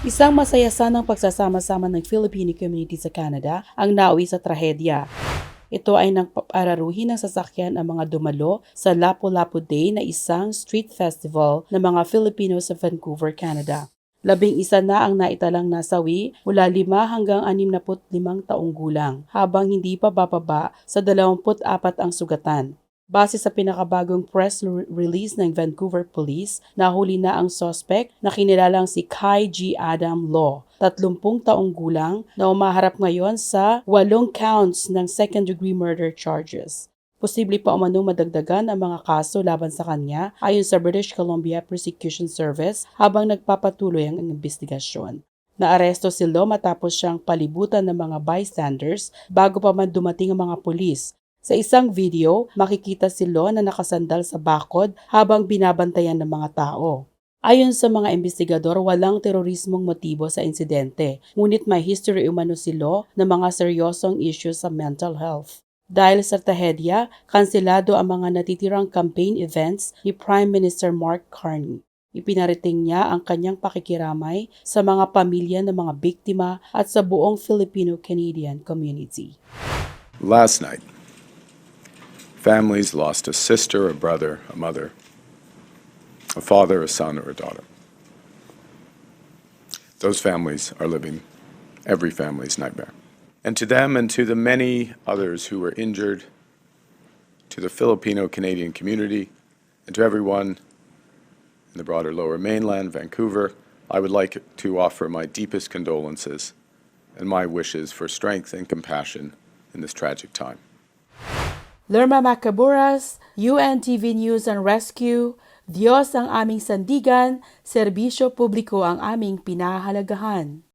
Isang masaya sanang pagsasama-sama ng Filipino community sa Canada ang nauwi sa trahedya. Ito ay nagpapararuhin ng sasakyan ang mga dumalo sa Lapu-Lapu Day na isang street festival ng mga Filipino sa Vancouver, Canada. 11 na ang naitalang nasawi mula 5 hanggang 65 taong gulang, habang hindi pa bababa sa 24 ang sugatan. Base sa pinakabagong press release ng Vancouver Police, nahuli na ang suspect na kinilalang si Kai G. Adam Law, 30 taong gulang na umaharap ngayon sa 8 counts ng second-degree murder charges. Posible pa umanong madagdagan ang mga kaso laban sa kanya ayon sa British Columbia Prosecution Service habang nagpapatuloy ang investigasyon. Naaresto si Law matapos siyang palibutan ng mga bystanders bago pa man dumating ang mga pulis. Sa isang video, makikita si Law na nakasandal sa bakod habang binabantayan ng mga tao. Ayon sa mga investigador, walang terorismong motibo sa insidente, ngunit may history umano si Law ng mga seryosong issues sa mental health. Dahil sa trahedya, kanselado ang mga natitirang campaign events ni Prime Minister Mark Carney. Ipinarating niya ang kanyang pakikiramay sa mga pamilya ng mga biktima at sa buong Filipino-Canadian community. Last night, families lost a sister, a brother, a mother, a father, a son, or a daughter. Those families are living every family's nightmare. And to them and to the many others who were injured, to the Filipino-Canadian community, and to everyone in the broader Lower Mainland, Vancouver, I would like to offer my deepest condolences and my wishes for strength and compassion in this tragic time. Lerma Macaburas, UNTV News and Rescue, Diyos ang aming sandigan, serbisyo publiko ang aming pinahahalagahan.